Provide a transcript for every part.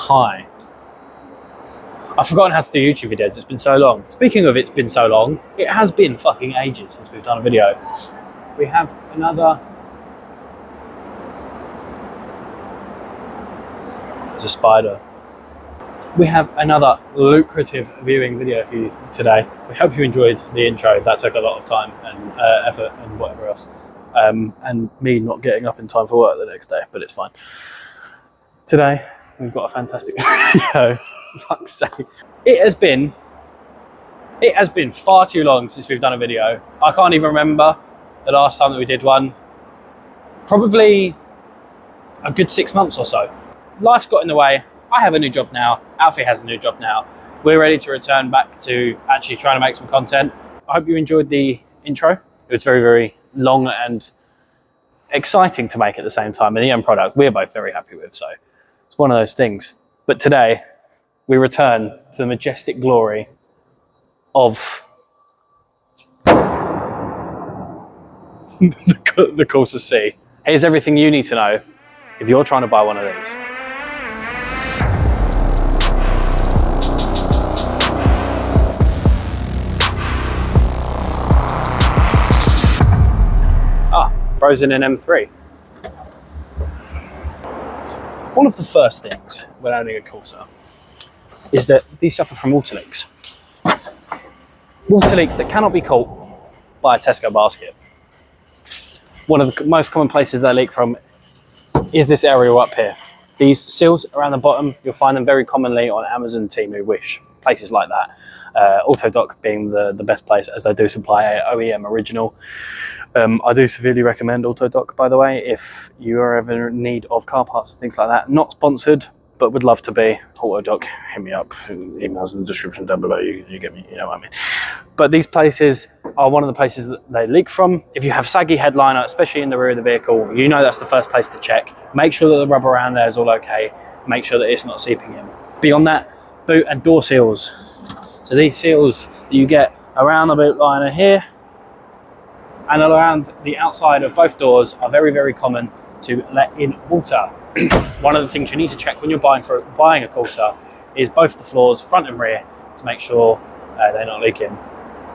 Hi. I've forgotten how to do YouTube videos, it's been so long. Speaking of it's been so long, it has been fucking ages since we've done a video. We have another... There's a spider. We have another lucrative viewing video for you today. We hope you enjoyed the intro. That took a lot of time and effort and whatever else. And me not getting up in time for work the next day, but it's fine. Today, we've got a fantastic video. Fuck's sake. It has been far too long since we've done a video. I can't even remember the last time that we did one. Probably a good 6 months or so. Life's got in the way. I have a new job now. Alfie has a new job now. We're ready to return back to actually trying to make some content. I hope you enjoyed the intro. It was very, very long and exciting to make at the same time. And the end product, we're both very happy with. So it's one of those things. But today, we return to the majestic glory of the Corsa C. Here's everything you need to know if you're trying to buy one of these. Bros in an M3. One of the first things when owning a Corsa is that these suffer from water leaks. Water leaks that cannot be caught by a Tesco basket. One of the most common places they leak from is this area up here. These seals around the bottom, you'll find them very commonly on Amazon, Temu, Wish, places like that. Autodoc being the best place, as they do supply a OEM original. I do severely recommend Autodoc, by the way, if you are ever in need of car parts and things like that. Not sponsored, but would love to be. Autodoc, hit me up. Emails in the description down below. You get me, you know what I mean. But these places are one of the places that they leak from. If you have saggy headliner, especially in the rear of the vehicle, you know that's the first place to check. Make sure that the rubber around there is all okay. Make sure that it's not seeping in. Beyond that, boot and door seals. So these seals that you get around the boot liner here and around the outside of both doors are very, very common to let in water. One of the things you need to check when you're buying a Corsa is both the floors, front and rear, to make sure they're not leaking.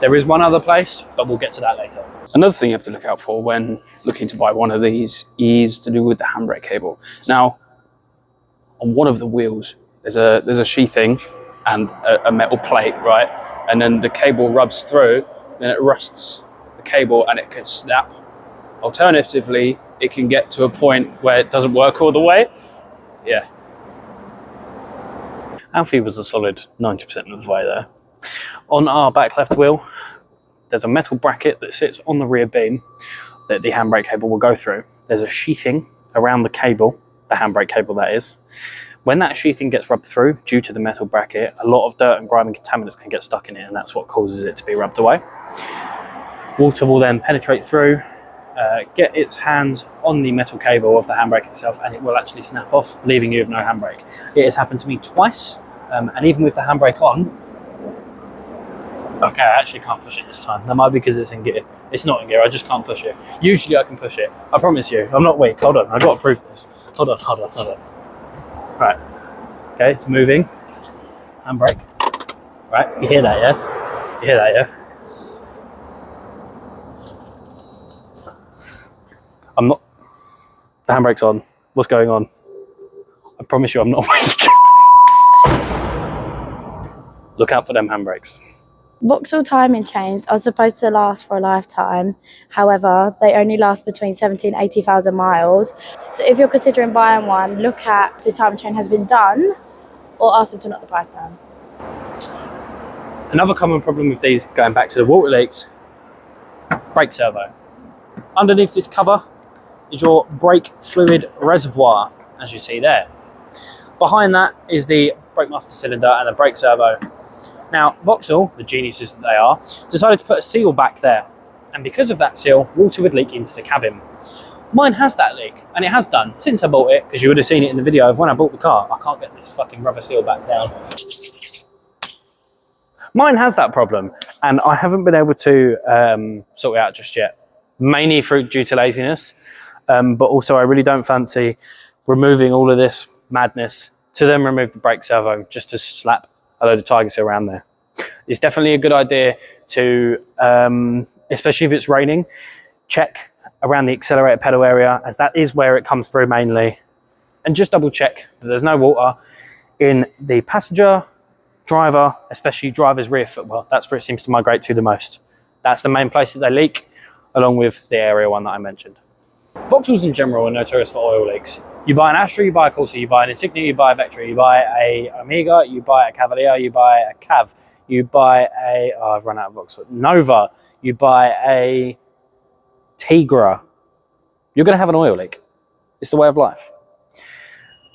There is one other place, but we'll get to that later. Another thing you have to look out for when looking to buy one of these is to do with the handbrake cable. Now, on one of the wheels, there's a sheathing and a metal plate, right? And then the cable rubs through, then it rusts the cable and it can snap. Alternatively, it can get to a point where it doesn't work all the way. Yeah. Alfie was a solid 90% of the way there. On our back left wheel, there's a metal bracket that sits on the rear beam that the handbrake cable will go through. There's a sheathing around the cable, the handbrake cable that is. When that sheathing gets rubbed through, due to the metal bracket, a lot of dirt and grime and contaminants can get stuck in it, and that's what causes it to be rubbed away. Water will then penetrate through, get its hands on the metal cable of the handbrake itself, and it will actually snap off, leaving you with no handbrake. It has happened to me twice, and even with the handbrake on, okay, I actually can't push it this time. That might be because it's in gear. It's not in gear, I just can't push it. Usually I can push it. I promise you, I'm not weak. Hold on, I've got to prove this. Hold on. Right, okay, it's moving. Handbrake. Right, you hear that, yeah? You hear that, yeah? I'm not... The handbrake's on. What's going on? I promise you I'm not weak. Look out for them handbrakes. Vauxhall timing chains are supposed to last for a lifetime. However, they only last between 70 and 80,000 miles. So if you're considering buying one, look at if the timing chain has been done or ask them to knock the price down. Another common problem with these, going back to the water leaks, brake servo. Underneath this cover is your brake fluid reservoir, as you see there. Behind that is the brake master cylinder and the brake servo. Now, Vauxhall, the geniuses that they are, decided to put a seal back there. And because of that seal, water would leak into the cabin. Mine has that leak, and it has done since I bought it, because you would have seen it in the video of when I bought the car. I can't get this fucking rubber seal back down. Mine has that problem, and I haven't been able to sort it out just yet. Mainly due to laziness, but also I really don't fancy removing all of this madness to then remove the brake servo just to slap a load of Tiger Seal around there. It's definitely a good idea to, especially if it's raining, check around the accelerator pedal area, as that is where it comes through mainly, and just double check that there's no water in the passenger, driver, especially driver's rear footwell. That's where it seems to migrate to the most. That's the main place that they leak, along with the area one that I mentioned. Vauxhalls in general are notorious for oil leaks. You buy an Astra, you buy a Corsa, you buy an Insignia, you buy a Vectra, you buy a Omega, you buy a Cavalier, you buy a Cav, you buy a, oh, I've run out of Vauxhall, Nova, you buy a Tigra. You're going to have an oil leak. It's the way of life.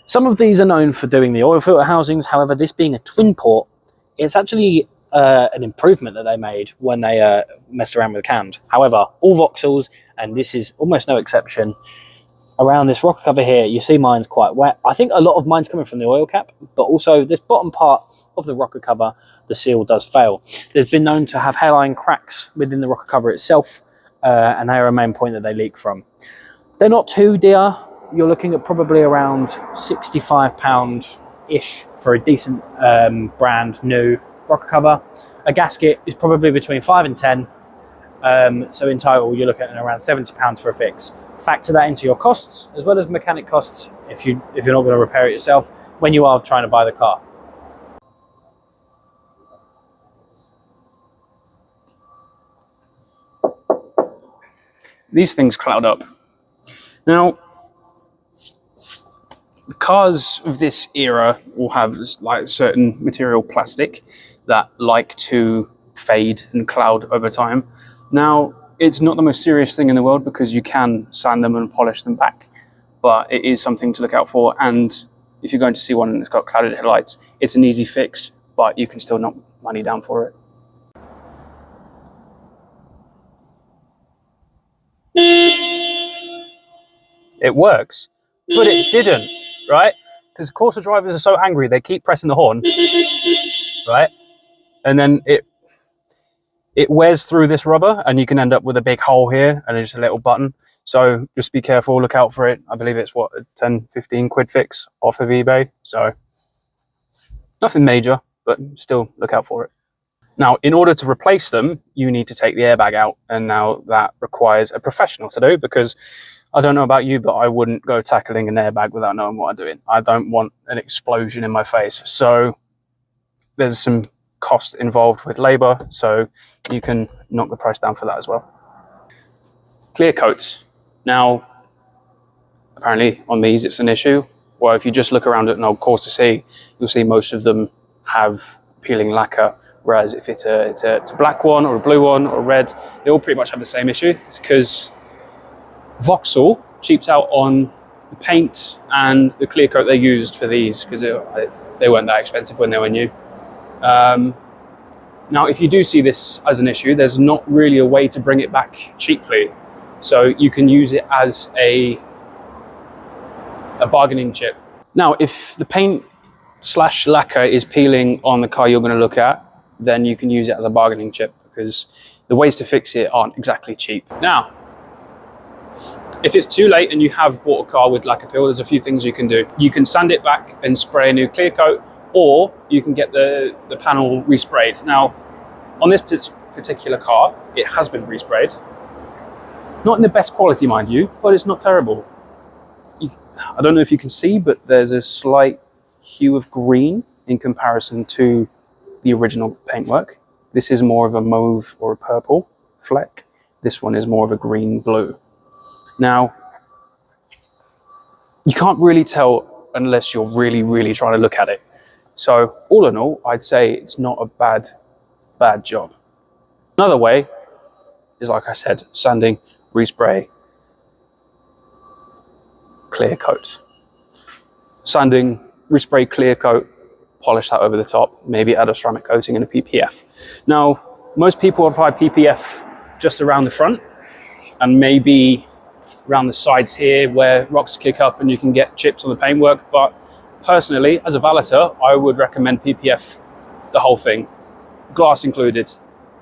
Some of these are known for doing the oil filter housings. However, this being a twin port, it's actually an improvement that they made when they messed around with the cams. However, all Vauxhalls, and this is almost no exception, around this rocker cover here, you see mine's quite wet. I think a lot of mine's coming from the oil cap, but also this bottom part of the rocker cover, the seal does fail. There's been known to have hairline cracks within the rocker cover itself, and they are a main point that they leak from. They're not too dear. You're looking at probably around £65-ish for a decent brand new rocker cover. A gasket is probably between 5 and 10. So in total, you're looking at around £70 for a fix. Factor that into your costs, as well as mechanic costs if you're not going to repair it yourself when you are trying to buy the car. These things cloud up. Now, the cars of this era will have like certain material plastic that like to fade and cloud over time. Now, it's not the most serious thing in the world because you can sand them and polish them back, but it is something to look out for. And if you're going to see one and it's got clouded headlights, it's an easy fix, but you can still knock money down for it. It works, but it didn't, right? Because Corsa drivers are so angry, they keep pressing the horn, right? And then it wears through this rubber and you can end up with a big hole here and just a little button. So just be careful, look out for it. I believe it's what, a 10, 15 quid fix off of eBay. So nothing major, but still look out for it. Now, in order to replace them, you need to take the airbag out. And now that requires a professional to do, because I don't know about you, but I wouldn't go tackling an airbag without knowing what I'm doing. I don't want an explosion in my face. So there's some cost involved with labor, so you can knock the price down for that as well. Clear coats. Now, apparently on these it's an issue. Well, if you just look around at an old Corsa C, you'll see most of them have peeling lacquer, whereas if it's a black one or a blue one or a red, they all pretty much have the same issue. It's because Vauxhall cheaps out on the paint and the clear coat they used for these, because they weren't that expensive when they were new. Now, if you do see this as an issue, there's not really a way to bring it back cheaply. So you can use it as a bargaining chip. Now, if the paint / lacquer is peeling on the car you're going to look at, then you can use it as a bargaining chip, because the ways to fix it aren't exactly cheap. Now, if it's too late and you have bought a car with lacquer peel, there's a few things you can do. You can sand it back and spray a new clear coat, or you can get the panel resprayed. Now, on this particular car, it has been resprayed. Not in the best quality, mind you, but it's not terrible. I don't know if you can see, but there's a slight hue of green in comparison to the original paintwork. This is more of a mauve or a purple fleck. This one is more of a green-blue. Now, you can't really tell unless you're really, really trying to look at it. So all in all, I'd say it's not a bad job. Another way is, like I said, sanding, respray, clear coat. Sanding, respray, clear coat, polish that over the top, maybe add a ceramic coating and a PPF. Now, most people apply PPF just around the front and maybe around the sides here where rocks kick up and you can get chips on the paintwork, but personally, as a valeter, I would recommend PPF the whole thing, glass included.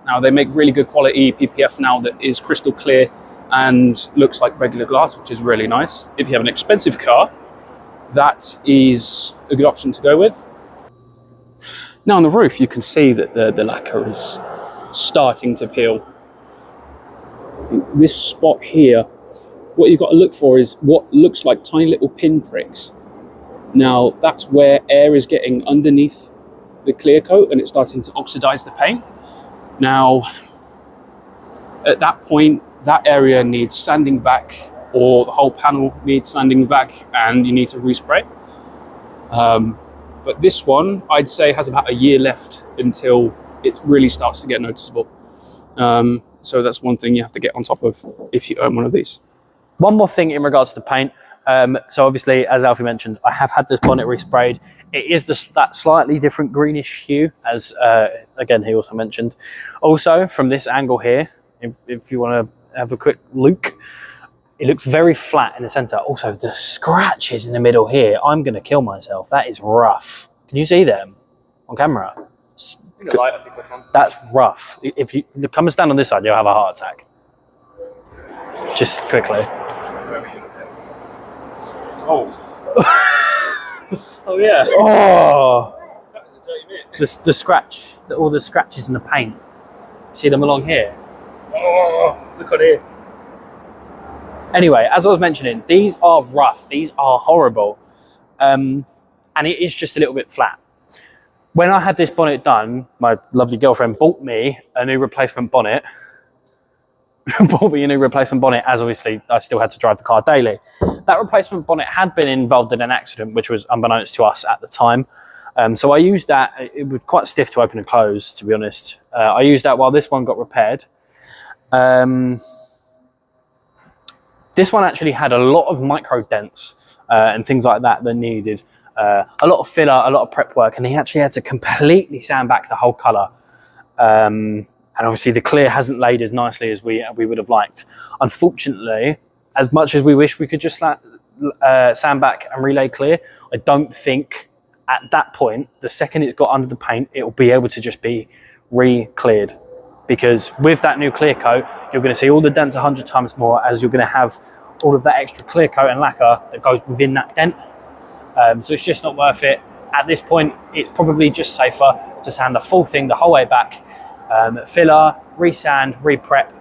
Now, they make really good quality PPF now that is crystal clear and looks like regular glass, which is really nice. If you have an expensive car, that is a good option to go with. Now on the roof, you can see that the lacquer is starting to peel. I think this spot here, what you've got to look for is what looks like tiny little pinpricks. Now that's where air is getting underneath the clear coat and it's starting to oxidize the paint. Now at that point, that area needs sanding back, or the whole panel needs sanding back, and you need to respray. But this one, I'd say, has about a year left until it really starts to get noticeable. So that's one thing you have to get on top of if you own one of these. One more thing in regards to paint. So obviously, as Alfie mentioned, I have had this bonnet resprayed. It is that slightly different greenish hue, as again, he also mentioned. Also, from this angle here, if you want to have a quick look, it looks very flat in the center. Also, the scratches in the middle here, I'm going to kill myself. That is rough. Can you see them on camera? That's rough. If you come and stand on this side, you'll have a heart attack. Just quickly. Oh yeah. Oh, That was a dirty bit. the scratch, all the scratches in the paint. See them along here? Oh, look at it. Anyway, as I was mentioning, these are rough. These are horrible. And it is just a little bit flat. When I had this bonnet done, my lovely girlfriend bought me a new replacement bonnet. As obviously I still had to drive the car daily. That replacement bonnet had been involved in an accident, which was unbeknownst to us at the time. So I used that. It was quite stiff to open and close, to be honest. I used that while this one got repaired. This one actually had a lot of micro dents and things like that that needed a lot of filler, a lot of prep work, and he actually had to completely sand back the whole colour. And obviously the clear hasn't laid as nicely as we would have liked. Unfortunately, as much as we wish we could just sand back and relay clear, I don't think at that point, the second it's got under the paint, it will be able to just be re-cleared. Because with that new clear coat, you're going to see all the dents 100 times more, as you're going to have all of that extra clear coat and lacquer that goes within that dent. So it's just not worth it. At this point, it's probably just safer to sand the full thing the whole way back. Filler, re-sand, re-prep,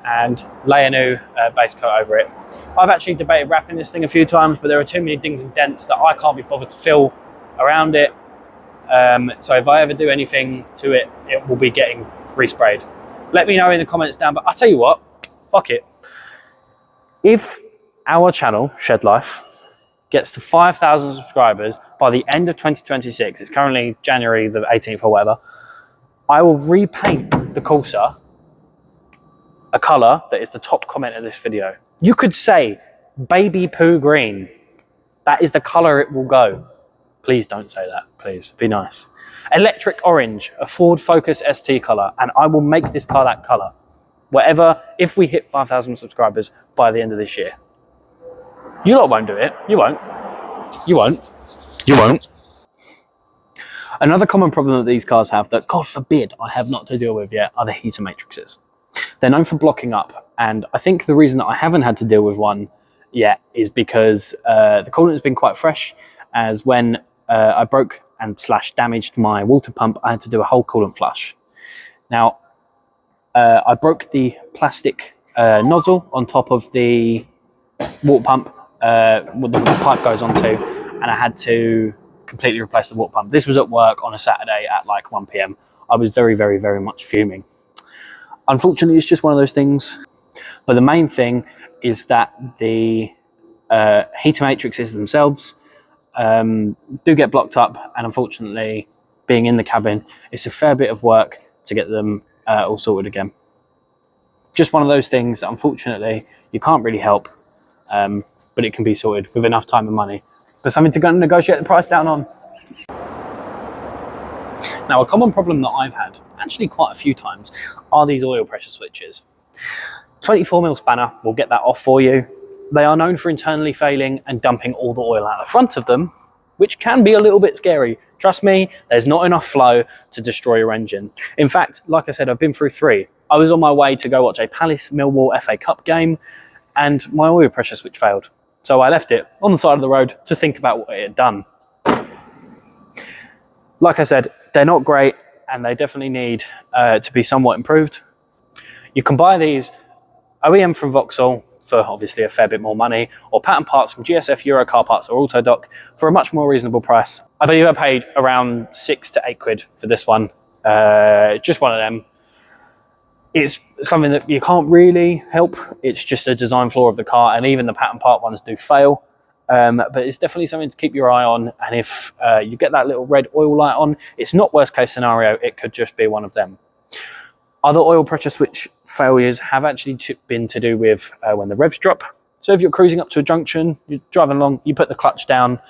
and lay a new base coat over it. I've actually debated wrapping this thing a few times, but there are too many dings and dents that I can't be bothered to fill around it. So if I ever do anything to it, it will be getting resprayed. Let me know in the comments down, but I'll tell you what, fuck it. If our channel, Shed Life, gets to 5,000 subscribers by the end of 2026, it's currently January the 18th or whatever, I will repaint the Corsa a colour that is the top comment of this video. You could say baby poo green. That is the colour it will go. Please don't say that, please, be nice. Electric orange, a Ford Focus ST colour, and I will make this car that colour. Whatever, if we hit 5,000 subscribers by the end of this year. You lot won't do it. You won't. You won't. You won't. Another common problem that these cars have that, God forbid, I have not to deal with yet, are the heater matrices. They're known for blocking up, and I think the reason that I haven't had to deal with one yet is because the coolant has been quite fresh, as when I broke and / damaged my water pump, I had to do a whole coolant flush. Now, I broke the plastic nozzle on top of the water pump, what the pipe goes onto, and I had to completely replace the water pump. This was at work on a Saturday at like 1 p.m. I was very, very, very much fuming. Unfortunately, it's just one of those things. But the main thing is that the heater matrices themselves do get blocked up, and unfortunately, being in the cabin, it's a fair bit of work to get them all sorted again. Just one of those things that unfortunately you can't really help, but it can be sorted with enough time and money. But something to go and negotiate the price down on. Now, a common problem that I've had, actually quite a few times, are these oil pressure switches. 24mm spanner will get that off for you. They are known for internally failing and dumping all the oil out the front of them, which can be a little bit scary. Trust me, there's not enough flow to destroy your engine. In fact, like I said, I've been through 3. I was on my way to go watch a Palace Millwall FA Cup game, and my oil pressure switch failed. So I left it on the side of the road to think about what it had done. Like I said, they're not great and they definitely need to be somewhat improved. You can buy these OEM from Vauxhall for obviously a fair bit more money, or pattern parts from GSF, Euro Car Parts or Autodoc for a much more reasonable price. I believe I paid around 6 to 8 quid for this one, just one of them. It's something that you can't really help. It's just a design flaw of the car, and even the pattern part ones do fail. But it's definitely something to keep your eye on. And if you get that little red oil light on, it's not worst case scenario. It could just be one of them. Other oil pressure switch failures have actually been to do with when the revs drop. So if you're cruising up to a junction, you're driving along, you put the clutch down,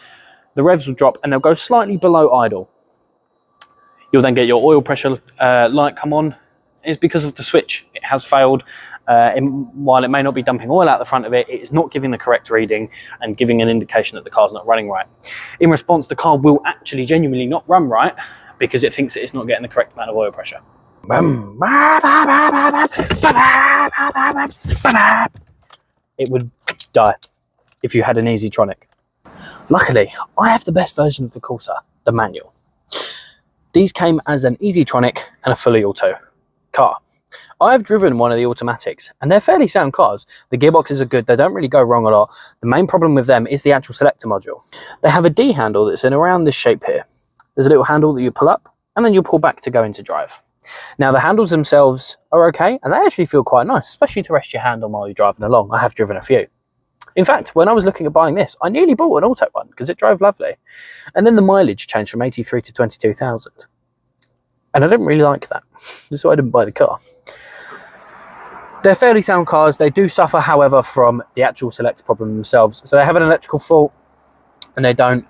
the revs will drop and they'll go slightly below idle. You'll then get your oil pressure light come on. It's because of the switch. It has failed. While it may not be dumping oil out the front of it, it is not giving the correct reading and giving an indication that the car's not running right. In response, the car will actually genuinely not run right because it thinks that it's not getting the correct amount of oil pressure. It would die if you had an Easytronic. Luckily, I have the best version of the Corsa, the manual. These came as an Easytronic and a fully auto car. I've driven one of the automatics and they're fairly sound cars. The gearboxes are good, they don't really go wrong a lot. The main problem with them is the actual selector module. They have a D handle that's in around this shape here. There's a little handle that you pull up and then you pull back to go into drive. Now the handles themselves are okay and they actually feel quite nice, especially to rest your hand on while you're driving along. I have driven a few. In fact, when I was looking at buying this, I nearly bought an auto one because it drove lovely. And then the mileage changed from 83 to 22,000. And I didn't really like that, so I didn't buy the car. They're fairly sound cars. They do suffer, however, from the actual selector problem themselves. So they have an electrical fault and they don't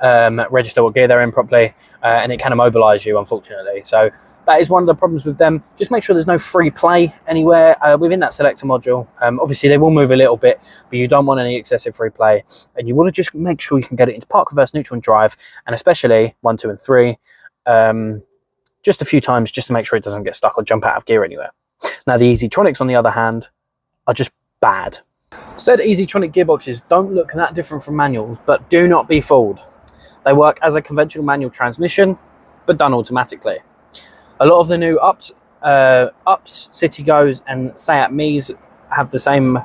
register what gear they're in properly, and it can immobilize you, unfortunately. So that is one of the problems with them. Just make sure there's no free play anywhere within that selector module. Obviously, they will move a little bit, but you don't want any excessive free play. And you want to just make sure you can get it into park, reverse, neutral, and drive, and especially 1, 2, and 3. Just a few times just to make sure it doesn't get stuck or jump out of gear anywhere. Now the Easytronics on the other hand are just bad. Said Easytronic gearboxes don't look that different from manuals, but do not be fooled. They work as a conventional manual transmission, but done automatically. A lot of the new Ups, City Goes and Seat Me's have the same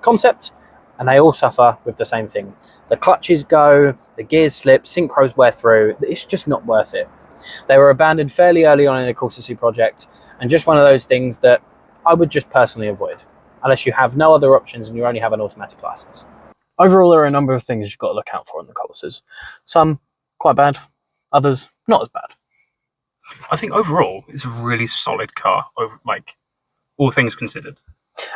concept, and they all suffer with the same thing. The clutches go, the gears slip, synchros wear through. It's just not worth it. They were abandoned fairly early on in the Corsa C project, and just one of those things that I would just personally avoid, unless you have no other options and you only have an automatic license. Overall, there are a number of things you've got to look out for in the Corsas. Some quite bad, others not as bad. I think overall, it's a really solid car, like all things considered.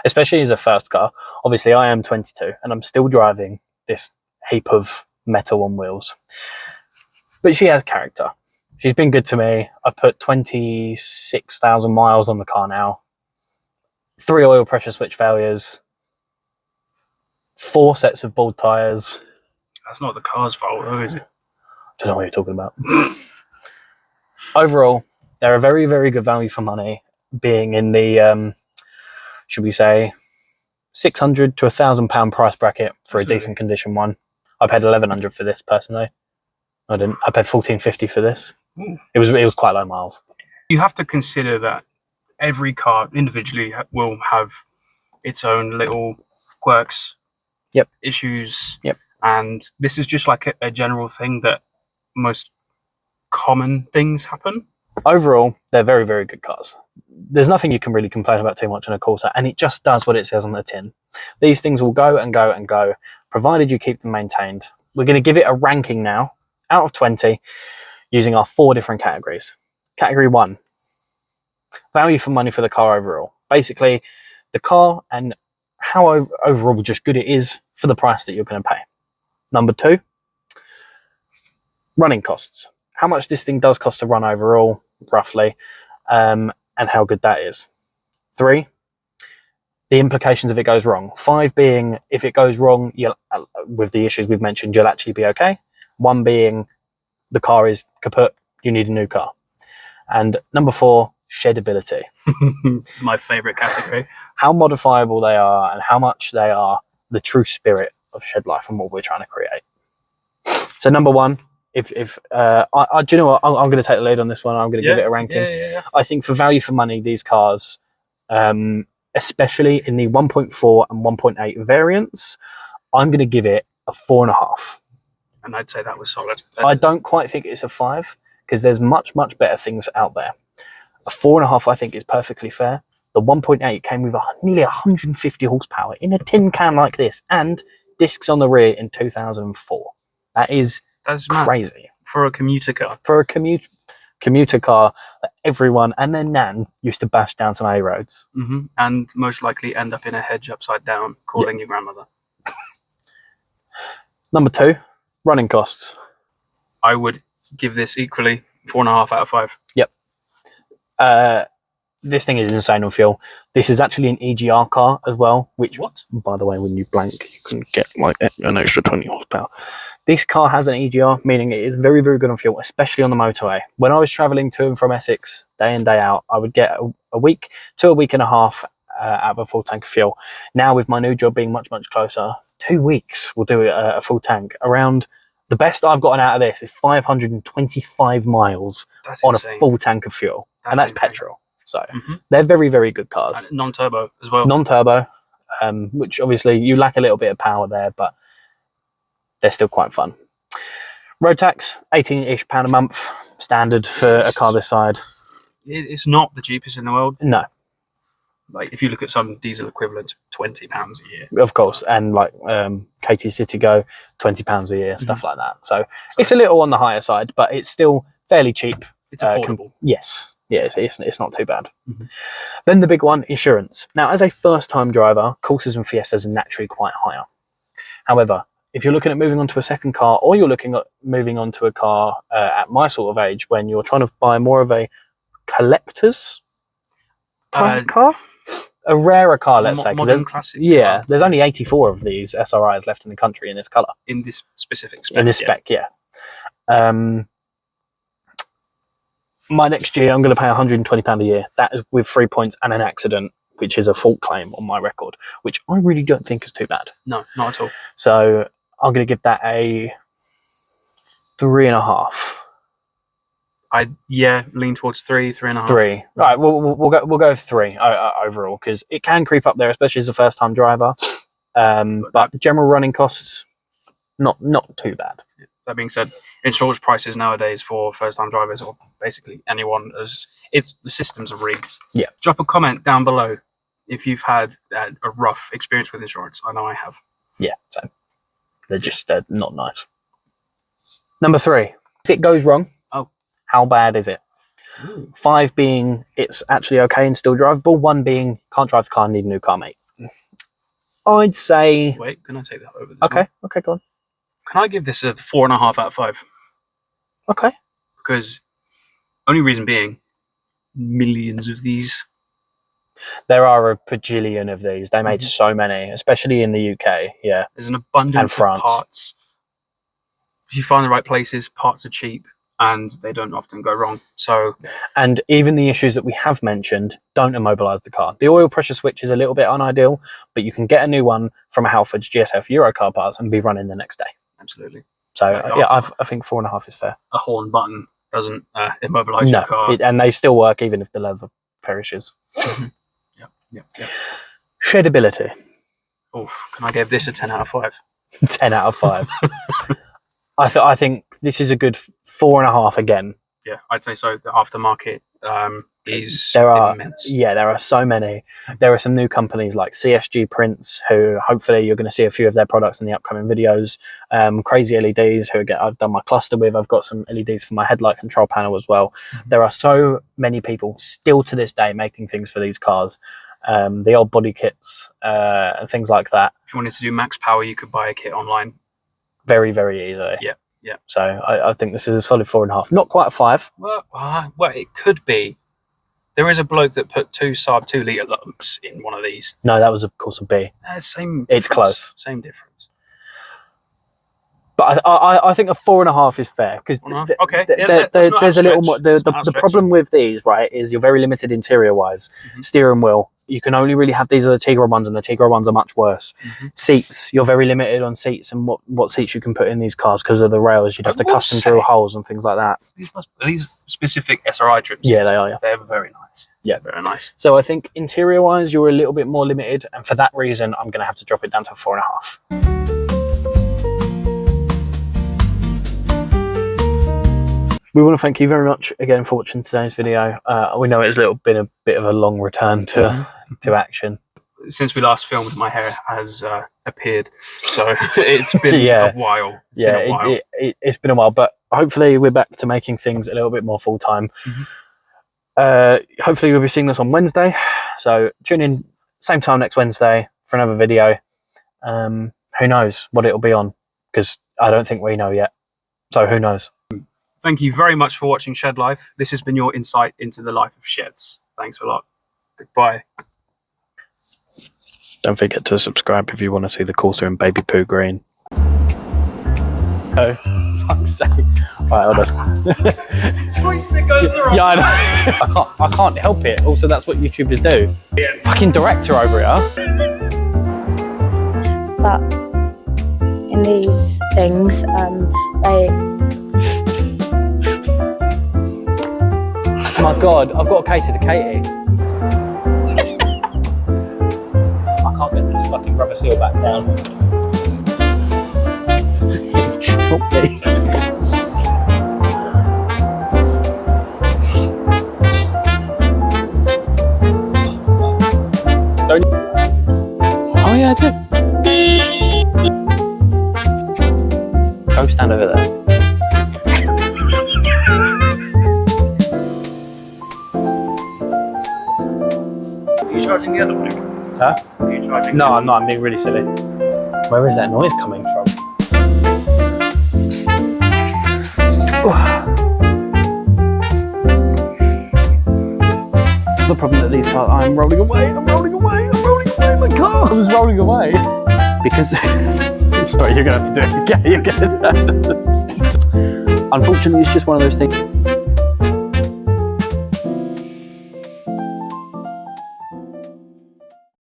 Especially as a first car. Obviously, I am 22 and I'm still driving this heap of metal on wheels. But she has character. She's been good to me. I've put 26,000 miles on the car now. 3 oil pressure switch failures. 4 sets of bald tyres. That's not the car's fault, though, is it? Don't know what you're talking about. Overall, they're a very, very good value for money, being in the, should we say, £600 to £1,000 price bracket for Absolutely. a decent condition one. I paid £1,100 for this personally. I didn't. I paid £1,450 for this. Ooh. It was quite low miles. You have to consider that every car individually will have its own little quirks, Yep. issues, Yep. And this is just like a general thing that most common things happen. Overall, they're very, very good cars. There's nothing you can really complain about too much on a Corsa, and it just does what it says on the tin. These things will go and go and go, provided you keep them maintained. We're going to give it a ranking now, out of 20, using our 4 different categories. Category 1, value for money for the car overall. Basically, the car and how overall just good it is for the price that you're going to pay. Number 2, running costs. How much this thing does cost to run overall, roughly, and how good that is. 3, the implications if it goes wrong. 5 being, if it goes wrong, you'll, with the issues we've mentioned, you'll actually be okay. 1 being, the car is kaput, you need a new car. And number 4, sheddability. My favourite category. How modifiable they are and how much they are the true spirit of shed life and what we're trying to create. So number one, do you know what? I'm going to take the lead on this one. I'm going to give it a ranking. Yeah. I think for value for money, these cars, especially in the 1.4 and 1.8 variants, I'm going to give it a 4.5. And I'd say that was solid. I don't quite think it's a 5 because there's much better things out there. A 4.5, I think, is perfectly fair. The 1.8 came with nearly 150 horsepower in a tin can like this, and discs on the rear in 2004. That's crazy mad. For a commuter car. For a commuter car that everyone and their nan used to bash down some A roads. Mm-hmm. And most likely end up in a hedge upside down, calling your grandmother. Number 2, running costs. I would give this equally 4.5 out of 5. Yep. This thing is insane on fuel. This is actually an EGR car as well, which, by the way, when you blank, you can get like an extra 20 horsepower. This car has an EGR, meaning it is very good on fuel, especially on the motorway. When I was traveling to and from Essex day in, day out, I would get a week to a week and a half out of a full tank of fuel. Now, with my new job being much closer, 2 weeks will do a full tank. Around the best I've gotten out of this is 525 miles on a full tank of fuel, and that's petrol. So they're very good cars. And non-turbo as well. Non-turbo, which obviously you lack a little bit of power there, but they're still quite fun. Road tax, £18-ish a month, standard for a car this side. It's not the cheapest in the world. No. Like, if you look at some diesel equivalents, £20 a year. Of course, and like KT City Go, £20 a year, stuff like that. So it's a little on the higher side, but it's still fairly cheap. It's affordable. Yes. Yeah, it's not too bad. Then the big one, insurance. Now, as a first-time driver, Corsas and Fiestas are naturally quite higher. However, if you're looking at moving on to a second car, or you're looking at moving on to a car at my sort of age, when you're trying to buy more of a collector's price car, a rarer car, let's say. Modern classic. Yeah, there's only 84 of these SRIs left in the country in this colour. In this specific spec. In this spec, yeah. My next year, I'm going to pay £120 a year. That is with 3 points and an accident, which is a fault claim on my record, which I really don't think is too bad. No, not at all. So I'm going to give that a 3.5. Lean towards 3.5. 3. Right, we'll go 3 overall, because it can creep up there, especially as a first-time driver. But general running costs, not too bad. That being said, insurance prices nowadays for first-time drivers, or basically anyone, the systems are rigged. Yeah. Drop a comment down below if you've had a rough experience with insurance. I know I have. Yeah, so they're not nice. Number 3, if it goes wrong, how bad is it? 5 being it's actually okay and still drivable. 1 being can't drive the car, need a new car, mate. I'd say. Wait, can I take that over? Okay, go on. Can I give this a 4.5 out of 5? Okay. Because only reason being, millions of these. There are a bajillion of these. They made so many, especially in the UK. Yeah. There's an abundance of parts. If you find the right places, parts are cheap and they don't often go wrong. And even the issues that we have mentioned don't immobilize the car. The oil pressure switch is a little bit unideal, but you can get a new one from a Halfords GSF Euro car parts and be running the next day. Absolutely. So I think 4.5 is fair. A horn button doesn't immobilize your car. And they still work even if the leather perishes. Yeah. Sheddability. Oof, can I give this a 10 out of 5? 10 out of 5. I think this is a good 4.5 again. Yeah, I'd say so. The aftermarket is immense. Yeah, there are so many. There are some new companies like CSG Prints, who hopefully you're going to see a few of their products in the upcoming videos. Crazy LEDs, who I've done my cluster with. I've got some LEDs for my headlight control panel as well. There are so many people still to this day making things for these cars. The old body kits and things like that. If you wanted to do max power, you could buy a kit online. Very easily. Yeah. So I think this is a solid 4.5. Not quite a 5. Well, it could be. There is a bloke that put 2 Saab 2-litre lumps in one of these. No, that was of course a B. Same. It's close. Same difference. But I think a 4.5 is fair, because there's a little more. The problem with these, right, is you're very limited interior wise. Steering wheel, you can only really have these are the Tigre ones, and the Tigre ones are much worse. Seats, you're very limited on seats and what seats you can put in these cars because of the rails. You'd have to custom drill holes and things like that. These specific SRI trims. Yeah, they are. Yeah, they're very nice. Yeah, very nice. So I think interior wise, you're a little bit more limited, and for that reason, I'm going to have to drop it down to 4.5. We want to thank you very much again for watching today's video. We know it's been a bit of a long return to action. Since we last filmed, my hair has appeared, so it's been a while. It's been a while, but hopefully we're back to making things a little bit more full time. Hopefully we'll be seeing this on Wednesday, so tune in same time next Wednesday for another video. Who knows what it'll be on, because I don't think we know yet, so who knows. Thank you very much for watching Shed Life. This has been your insight into the life of sheds. Thanks a lot. Goodbye. Don't forget to subscribe if you want to see the Corsa in baby poo green. Oh, fuck's sake. Alright, hold on. Joystick goes the wrong I know. I can't help it. Also, that's what YouTubers do. Yeah. Fucking director over here. But in these things, they... Oh my god, I've got a case of the Katie. I can't get this fucking rubber seal back down. Help me. Don't. Oh yeah, I do. Go stand over there. Are you charging the other one? Huh? Are you charging? No, I'm not. I'm being really silly. Where is that noise coming from? The problem that these cars, I'm rolling away, my car was rolling away. Because, sorry, you're going to have to do it again. Unfortunately, it's just one of those things.